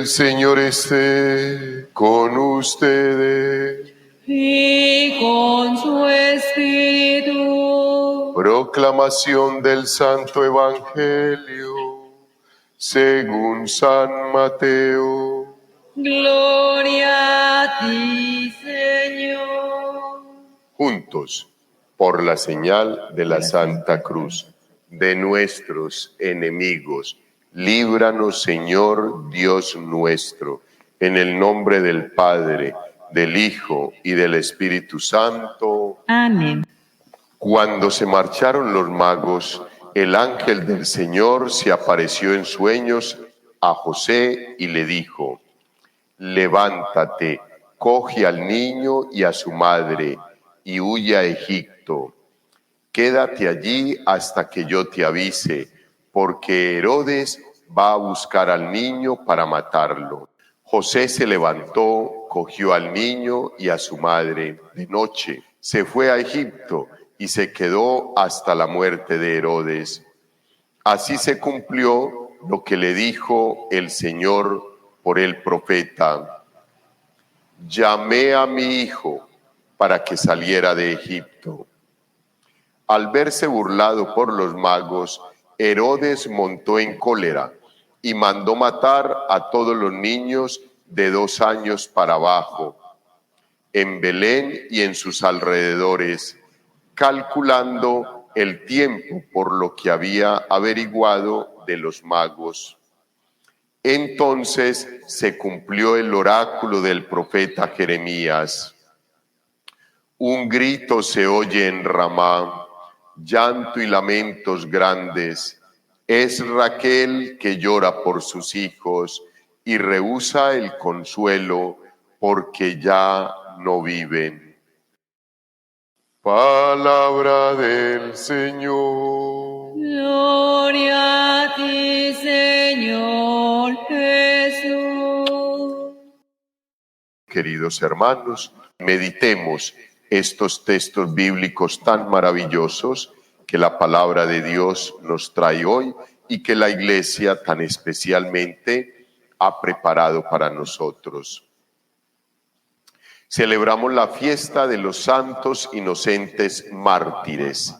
El Señor esté con ustedes. Y con su espíritu. Proclamación del Santo Evangelio según San Mateo. Gloria a ti, Señor. Juntos, por la señal de la Santa Cruz, de nuestros enemigos, líbranos, Señor Dios nuestro, en el nombre del Padre, del Hijo y del Espíritu Santo. Amén. Cuando se marcharon los magos, el ángel del Señor se apareció en sueños a José y le dijo: levántate, coge al niño y a su madre y huye a Egipto. Quédate allí hasta que yo te avise, porque Herodes va a buscar al niño para matarlo. José se levantó, cogió al niño y a su madre de noche, se fue a Egipto y se quedó hasta la muerte de Herodes. Así se cumplió lo que le dijo el Señor por el profeta: llamé a mi hijo para que saliera de Egipto. Al verse burlado por los magos, Herodes montó en cólera y mandó matar a todos los niños de 2 años para abajo, en Belén y en sus alrededores, calculando el tiempo por lo que había averiguado de los magos. Entonces se cumplió el oráculo del profeta Jeremías. Un grito se oye en Ramá, llanto y lamentos grandes. Es Raquel que llora por sus hijos y rehúsa el consuelo porque ya no viven. Palabra del Señor. Gloria a ti, Señor Jesús. Queridos hermanos, meditemos estos textos bíblicos tan maravillosos que la palabra de Dios nos trae hoy y que la Iglesia tan especialmente ha preparado para nosotros. Celebramos la fiesta de los santos inocentes mártires.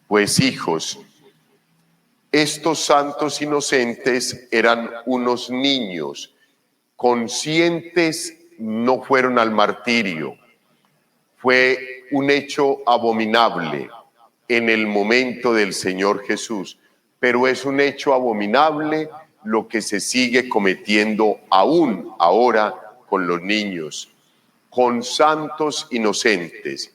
Pues hijos, estos santos inocentes eran unos niños conscientes, no fueron al martirio. Fue un hecho abominable en el momento del Señor Jesús, pero es un hecho abominable lo que se sigue cometiendo aún ahora con los niños, con santos inocentes.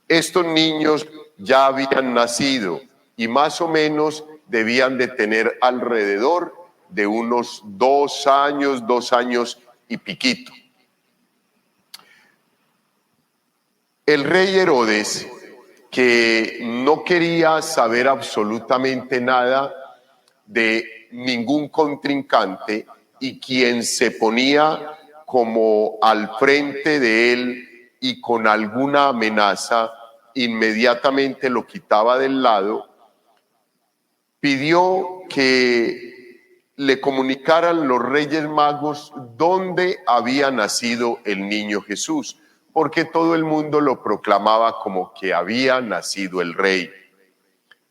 Estos niños ya habían nacido y más o menos debían de tener alrededor de unos 2 años y piquito. El rey Herodes, que no quería saber absolutamente nada de ningún contrincante y quien se ponía como al frente de él y con alguna amenaza, inmediatamente lo quitaba del lado, pidió que le comunicaran los Reyes Magos dónde había nacido el niño Jesús, porque todo el mundo lo proclamaba como que había nacido el rey.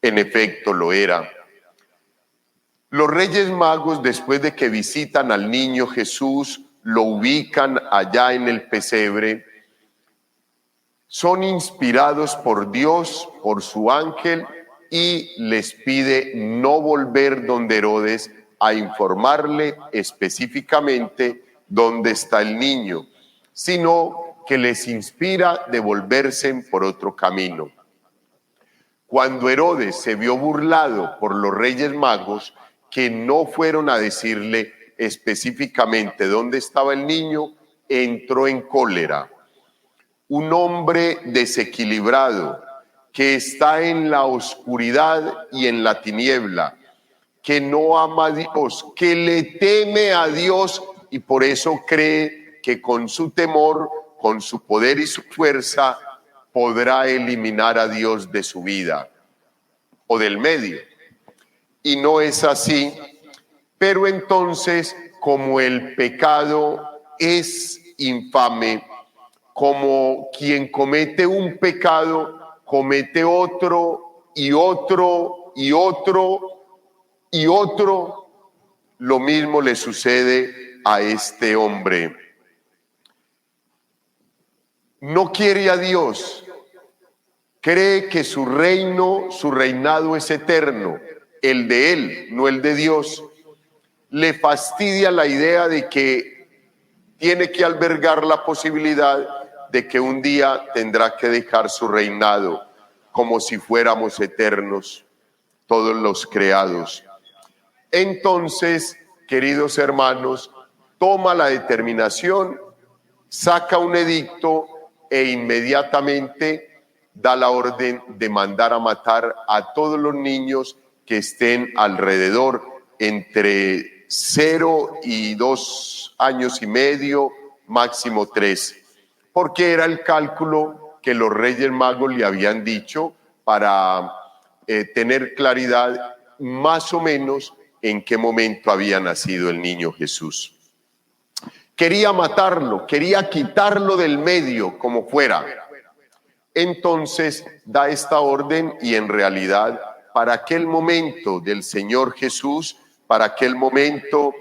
En efecto, lo era. Los Reyes Magos, después de que visitan al niño Jesús, lo ubican allá en el pesebre, son inspirados por Dios, por su ángel, y les pide no volver donde Herodes a informarle específicamente dónde está el niño, sino que les inspira de volverse por otro camino. Cuando Herodes se vio burlado por los Reyes Magos, que no fueron a decirle específicamente dónde estaba el niño, entró en cólera. Un hombre desequilibrado, que está en la oscuridad y en la tiniebla, que no ama a Dios, que le teme a Dios y por eso cree que con su temor, con su poder y su fuerza, podrá eliminar a Dios de su vida o del medio. Y no es así, pero entonces como el pecado es infame, como quien comete un pecado, comete otro y otro y otro y otro, lo mismo le sucede a este hombre. No quiere a Dios, cree que su reino, su reinado es eterno, el de él, no el de Dios. Le fastidia la idea de que tiene que albergar la posibilidad de que un día tendrá que dejar su reinado, como si fuéramos eternos, todos los creados. Entonces, queridos hermanos, toma la determinación, saca un edicto e inmediatamente da la orden de mandar a matar a todos los niños que estén alrededor entre 0 y 2 años y medio, máximo 3, porque era el cálculo que los Reyes Magos le habían dicho para tener claridad más o menos en qué momento había nacido el niño Jesús. Quería matarlo, quería quitarlo del medio, como fuera. Entonces da esta orden y en realidad para aquel momento del Señor Jesús, para aquel momento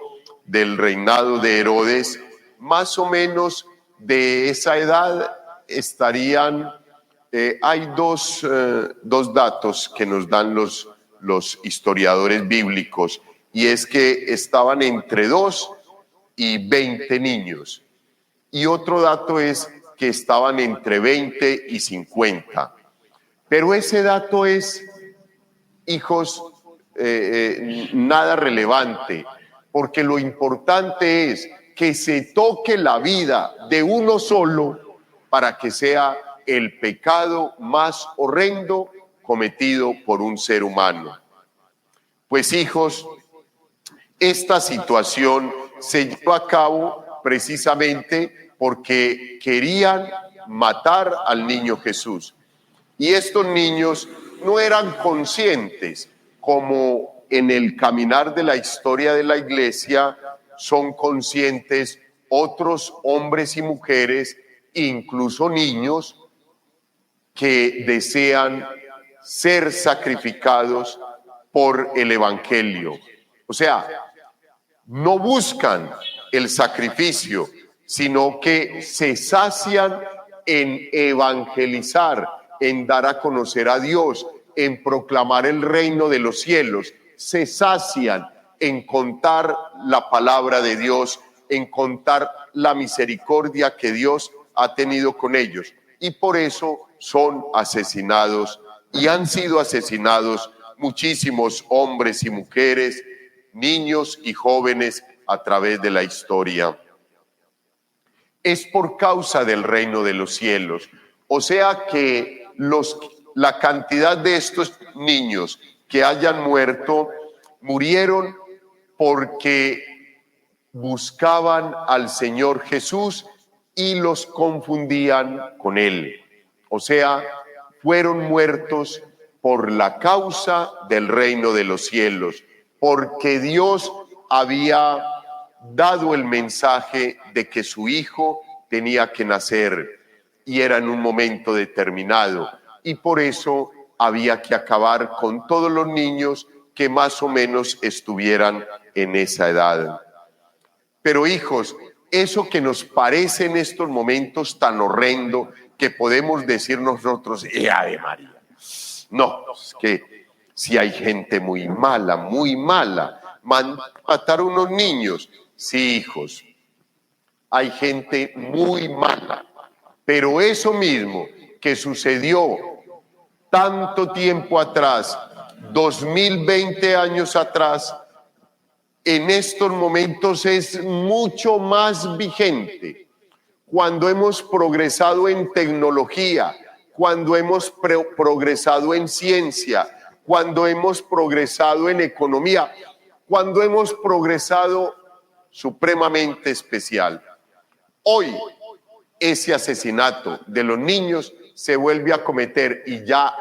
del reinado de Herodes, más o menos de esa edad estarían, hay dos datos que nos dan los historiadores bíblicos, y es que estaban entre 2 y 20 niños. Y otro dato es que estaban entre 20 y 50. Pero ese dato es, hijos, nada relevante, porque lo importante es que se toque la vida de uno solo para que sea el pecado más horrendo cometido por un ser humano. Pues, hijos, esta situación se llevó a cabo precisamente porque querían matar al niño Jesús. Y estos niños no eran conscientes, como en el caminar de la historia de la Iglesia son conscientes otros hombres y mujeres, incluso niños, que desean ser sacrificados por el Evangelio. O sea, no buscan el sacrificio, sino que se sacian en evangelizar, en dar a conocer a Dios, en proclamar el reino de los cielos. Se sacian en contar la palabra de Dios, en contar la misericordia que Dios ha tenido con ellos. Y por eso son asesinados y han sido asesinados muchísimos hombres y mujeres, niños y jóvenes a través de la historia. Es por causa del reino de los cielos. O sea que la cantidad de estos niños que hayan muerto, murieron porque buscaban al Señor Jesús y los confundían con Él. O sea, fueron muertos por la causa del reino de los cielos, porque Dios había dado el mensaje de que su hijo tenía que nacer y era en un momento determinado, y por eso había que acabar con todos los niños que más o menos estuvieran en esa edad. Pero, hijos, eso que nos parece en estos momentos tan horrendo, que podemos decir nosotros, Ave María. No, es que si hay gente muy mala, matar a unos niños. Sí, hijos, hay gente muy mala, pero eso mismo que sucedió tanto tiempo atrás, 2020 años atrás, en estos momentos es mucho más vigente. Cuando hemos progresado en tecnología, cuando hemos progresado en ciencia, cuando hemos progresado en economía, cuando hemos progresado supremamente especial. Hoy ese asesinato de los niños se vuelve a cometer y ya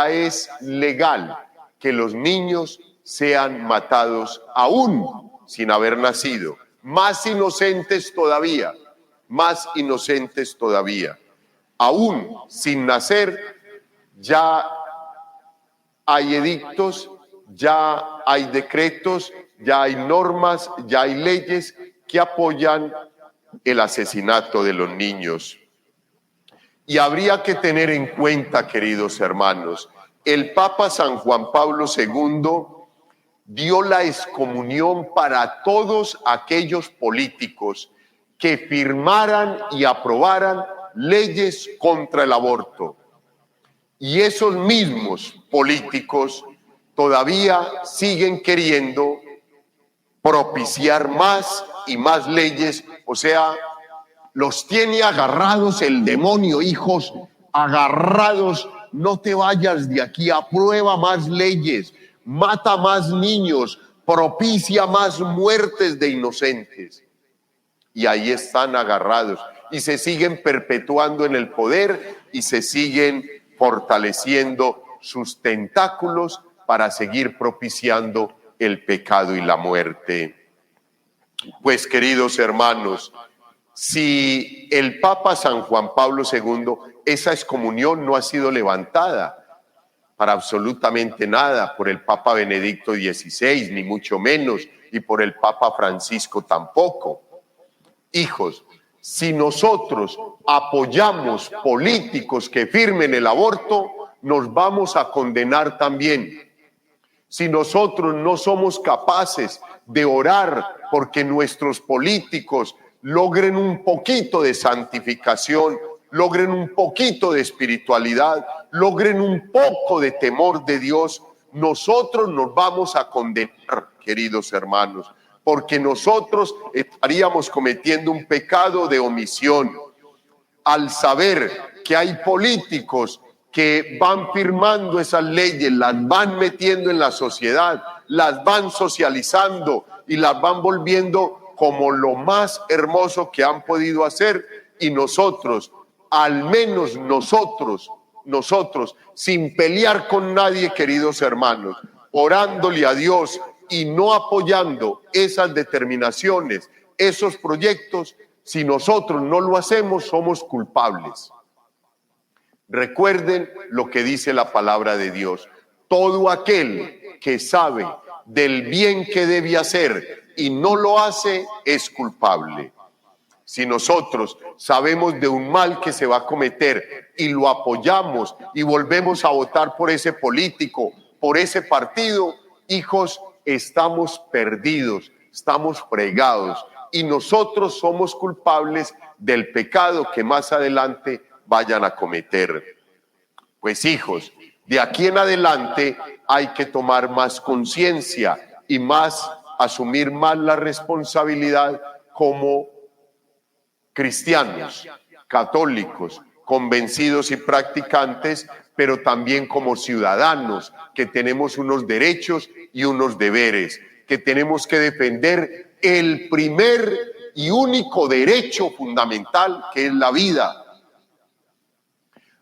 es legal que los niños sean matados aún sin haber nacido. Más inocentes todavía, más inocentes todavía. Aún sin nacer, ya hay edictos, ya hay decretos, ya hay normas, ya hay leyes que apoyan el asesinato de los niños. Y habría que tener en cuenta, queridos hermanos, el Papa San Juan Pablo II dio la excomunión para todos aquellos políticos que firmaran y aprobaran leyes contra el aborto. Y esos mismos políticos todavía siguen queriendo propiciar más y más leyes, o sea, los tiene agarrados el demonio, hijos, agarrados. No te vayas de aquí, aprueba más leyes, mata más niños, propicia más muertes de inocentes. Y ahí están agarrados y se siguen perpetuando en el poder y se siguen fortaleciendo sus tentáculos para seguir propiciando el pecado y la muerte. Pues, queridos hermanos, si el Papa San Juan Pablo II, esa excomunión no ha sido levantada para absolutamente nada por el Papa Benedicto XVI, ni mucho menos, y por el Papa Francisco tampoco. Hijos, si nosotros apoyamos políticos que firmen el aborto, nos vamos a condenar también. Si nosotros no somos capaces de orar porque nuestros políticos logren un poquito de santificación, logren un poquito de espiritualidad, logren un poco de temor de Dios, nosotros nos vamos a condenar, queridos hermanos, porque nosotros estaríamos cometiendo un pecado de omisión al saber que hay políticos que van firmando esas leyes, las van metiendo en la sociedad, las van socializando y las van volviendo como lo más hermoso que han podido hacer, y nosotros, al menos nosotros, sin pelear con nadie, queridos hermanos, orándole a Dios y no apoyando esas determinaciones, esos proyectos, si nosotros no lo hacemos, somos culpables. Recuerden lo que dice la palabra de Dios: todo aquel que sabe del bien que debe hacer y no lo hace, es culpable. Si nosotros sabemos de un mal que se va a cometer y lo apoyamos y volvemos a votar por ese político, por ese partido, hijos, estamos perdidos, estamos fregados, y nosotros somos culpables del pecado que más adelante vayan a cometer. Pues, hijos, de aquí en adelante hay que tomar más conciencia y asumir más la responsabilidad como cristianos, católicos, convencidos y practicantes, pero también como ciudadanos que tenemos unos derechos y unos deberes, que tenemos que defender el primer y único derecho fundamental, que es la vida.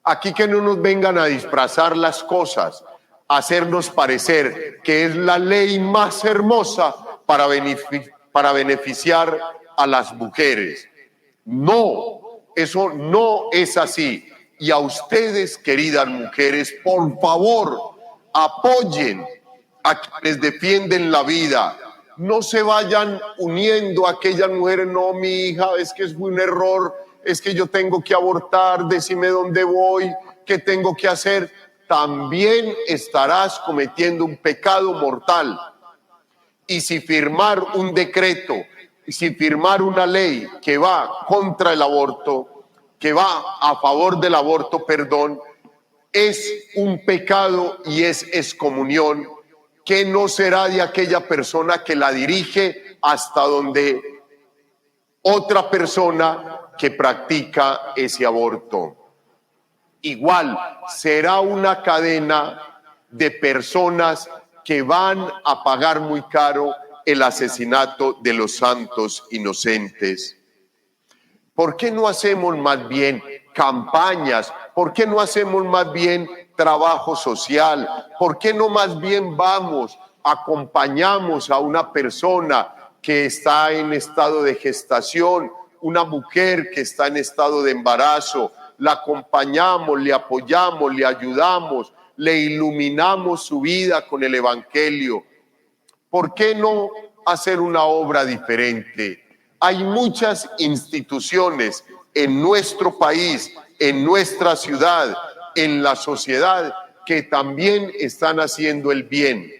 Aquí que no nos vengan a disfrazar las cosas, a hacernos parecer que es la ley más hermosa para beneficiar a las mujeres. No, eso no es así. Y a ustedes, queridas mujeres, por favor, apoyen a quienes defienden la vida. No se vayan uniendo a aquellas mujeres: no, mi hija, es que es un error, es que yo tengo que abortar, decime dónde voy, qué tengo que hacer. También estarás cometiendo un pecado mortal. Y si firmar un decreto, y si firmar una ley que va contra el aborto, que va a favor del aborto, es un pecado y es excomunión, que no será de aquella persona que la dirige hasta donde otra persona que practica ese aborto. Igual será una cadena de personas que van a pagar muy caro el asesinato de los santos inocentes. ¿Por qué no hacemos más bien campañas? ¿Por qué no hacemos más bien trabajo social? ¿Por qué no más bien vamos, acompañamos a una persona que está en estado de gestación, una mujer que está en estado de embarazo. La acompañamos, le apoyamos, le ayudamos, le iluminamos su vida con el Evangelio. ¿Por qué no hacer una obra diferente? Hay muchas instituciones en nuestro país, en nuestra ciudad, en la sociedad, que también están haciendo el bien.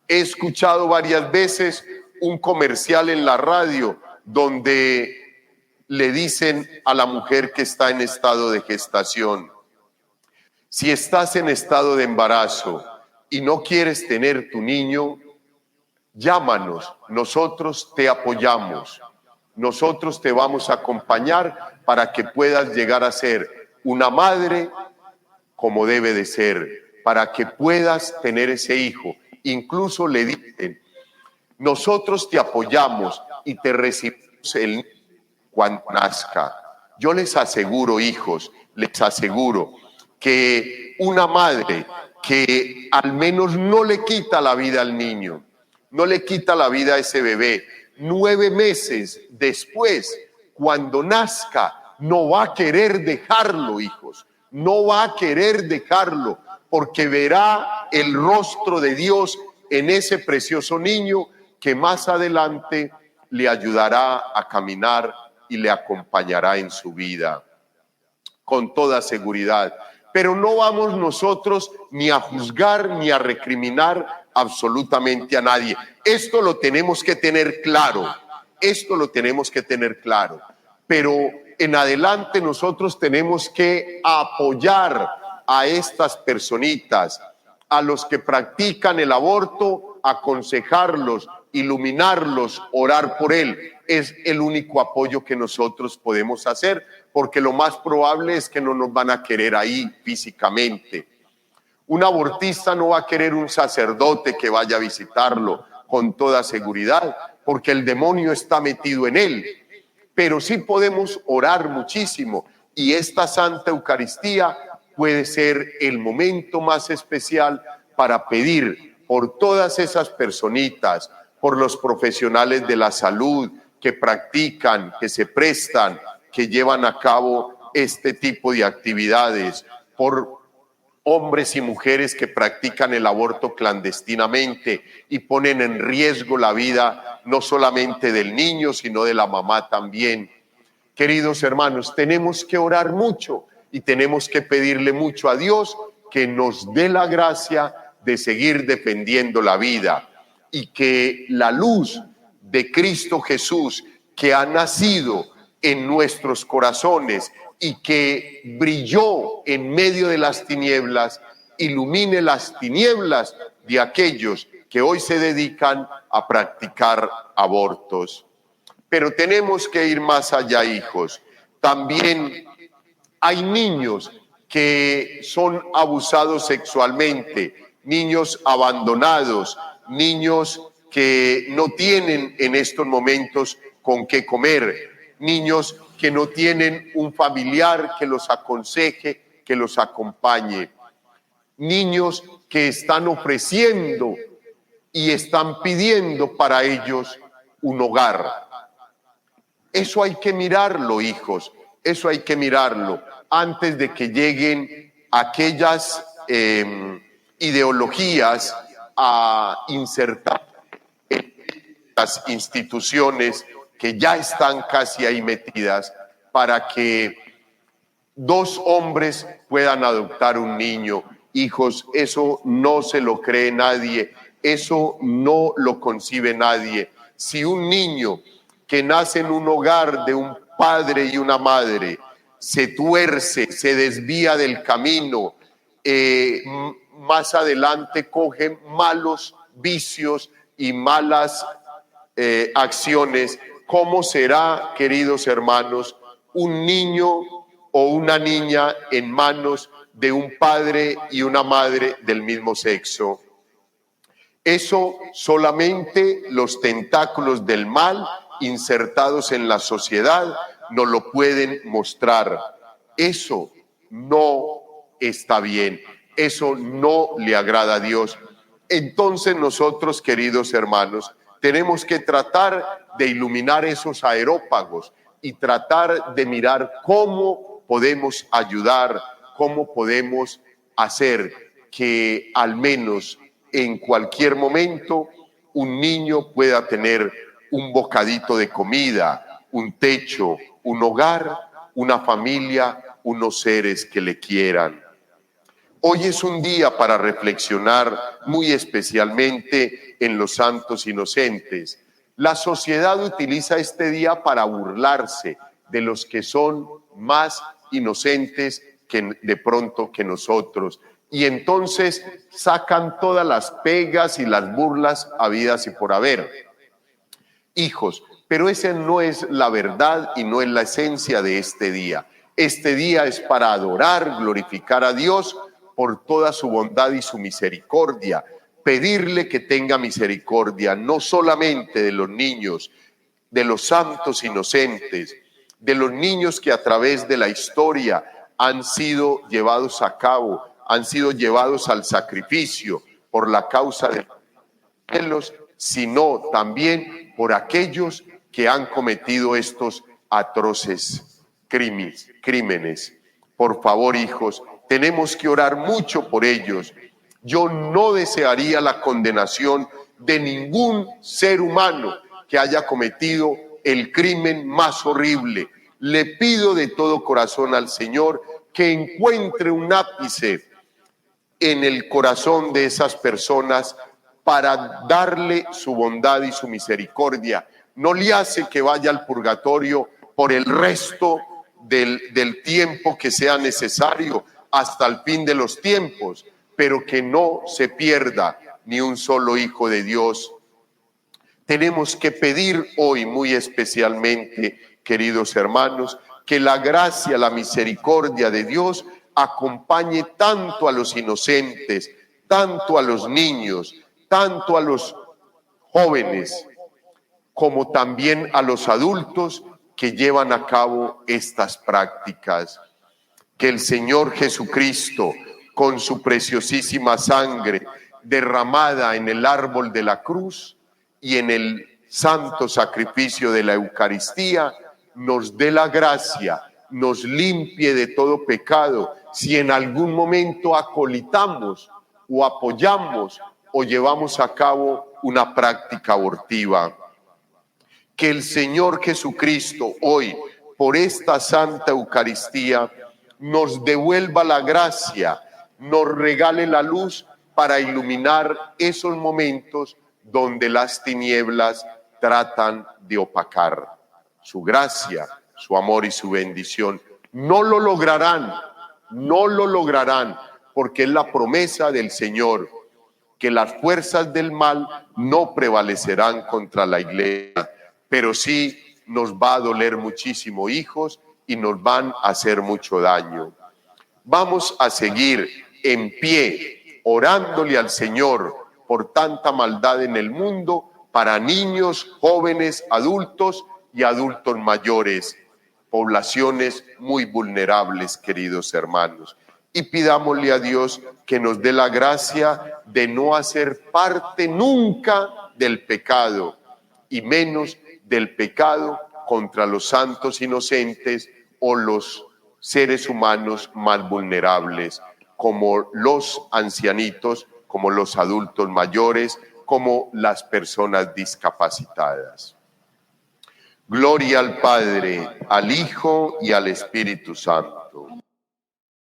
He escuchado varias veces un comercial en la radio donde le dicen a la mujer que está en estado de gestación: si estás en estado de embarazo y no quieres tener tu niño, llámanos, nosotros te apoyamos, nosotros te vamos a acompañar para que puedas llegar a ser una madre como debe de ser, para que puedas tener ese hijo. Incluso le dicen: nosotros te apoyamos y te recibimos el niño cuando nazca. Yo les aseguro, hijos, les aseguro que una madre que al menos no le quita la vida al niño, no le quita la vida a ese bebé, 9 meses después, cuando nazca, no va a querer dejarlo, hijos, no va a querer dejarlo, porque verá el rostro de Dios en ese precioso niño que más adelante le ayudará a caminar y le acompañará en su vida, con toda seguridad. Pero no vamos nosotros ni a juzgar ni a recriminar absolutamente a nadie. Esto lo tenemos que tener claro, esto lo tenemos que tener claro. Pero en adelante nosotros tenemos que apoyar a estas personitas, a los que practican el aborto, aconsejarlos, iluminarlos, orar por él. Es el único apoyo que nosotros podemos hacer, porque lo más probable es que no nos van a querer ahí físicamente. Un abortista no va a querer un sacerdote que vaya a visitarlo, con toda seguridad, porque el demonio está metido en él. Pero sí podemos orar muchísimo, y esta Santa Eucaristía puede ser el momento más especial para pedir por todas esas personitas, por los profesionales de la salud que practican, que se prestan, que llevan a cabo este tipo de actividades, por hombres y mujeres que practican el aborto clandestinamente y ponen en riesgo la vida no solamente del niño, sino de la mamá también. Queridos hermanos, tenemos que orar mucho y tenemos que pedirle mucho a Dios que nos dé la gracia de seguir defendiendo la vida, y que la luz de Cristo Jesús, que ha nacido en nuestros corazones y que brilló en medio de las tinieblas, ilumine las tinieblas de aquellos que hoy se dedican a practicar abortos. Pero tenemos que ir más allá, hijos. También hay niños que son abusados sexualmente, niños abandonados, niños que no tienen en estos momentos con qué comer, niños que no tienen un familiar que los aconseje, que los acompañe, niños que están ofreciendo y están pidiendo para ellos un hogar. Eso hay que mirarlo, hijos, eso hay que mirarlo antes de que lleguen aquellas ideologías a insertar en las instituciones que ya están casi ahí metidas, para que 2 hombres puedan adoptar un niño. Hijos, eso no se lo cree nadie, eso no lo concibe nadie. Si un niño que nace en un hogar de un padre y una madre se tuerce, se desvía del camino, más adelante coge malos vicios y malas acciones, ¿cómo será, queridos hermanos, un niño o una niña en manos de un padre y una madre del mismo sexo? Eso solamente los tentáculos del mal insertados en la sociedad nos lo pueden mostrar. Eso no está bien, eso no le agrada a Dios. Entonces nosotros, queridos hermanos, Tenemos que tratar de iluminar esos aerópagos y tratar de mirar cómo podemos ayudar, cómo podemos hacer que al menos en cualquier momento un niño pueda tener un bocadito de comida, un techo, un hogar, una familia, unos seres que le quieran. Hoy es un día para reflexionar muy especialmente en los santos inocentes. La sociedad utiliza este día para burlarse de los que son más inocentes que de pronto que nosotros. Y entonces sacan todas las pegas y las burlas habidas y por haber. Hijos, pero esa no es la verdad y no es la esencia de este día. Este día es para adorar, glorificar a Dios por toda su bondad y su misericordia, pedirle que tenga misericordia no solamente de los niños, de los santos inocentes, de los niños que a través de la historia han sido llevados a cabo, han sido llevados al sacrificio por la causa de los, sino también por aquellos que han cometido estos atroces crímenes. Por favor, hijos, tenemos que orar mucho por ellos. Yo no desearía la condenación de ningún ser humano que haya cometido el crimen más horrible. Le pido de todo corazón al Señor que encuentre un ápice en el corazón de esas personas para darle su bondad y su misericordia. No le hace que vaya al purgatorio por el resto del tiempo que sea necesario hasta el fin de los tiempos, pero que no se pierda ni un solo hijo de Dios. Tenemos que pedir hoy muy especialmente, queridos hermanos, que la gracia, la misericordia de Dios acompañe tanto a los inocentes, tanto a los niños, tanto a los jóvenes, como también a los adultos que llevan a cabo estas prácticas. Que el Señor Jesucristo, con su preciosísima sangre derramada en el árbol de la cruz y en el santo sacrificio de la Eucaristía, nos dé la gracia, nos limpie de todo pecado, si en algún momento acolitamos o apoyamos o llevamos a cabo una práctica abortiva. Que el Señor Jesucristo hoy, por esta Santa Eucaristía, nos devuelva la gracia, nos regale la luz para iluminar esos momentos donde las tinieblas tratan de opacar su gracia, su amor y su bendición. No lo lograrán, porque es la promesa del Señor, que las fuerzas del mal no prevalecerán contra la iglesia, pero sí nos va a doler muchísimo, hijos, y nos van a hacer mucho daño. Vamos a seguir en pie, orándole al Señor por tanta maldad en el mundo, para niños, jóvenes, adultos y adultos mayores, poblaciones muy vulnerables, queridos hermanos. Y pidámosle a Dios que nos dé la gracia de no hacer parte nunca del pecado, y menos del pecado contra los santos inocentes o los seres humanos más vulnerables, como los ancianitos, como los adultos mayores, como las personas discapacitadas. Gloria al Padre, al Hijo y al Espíritu Santo.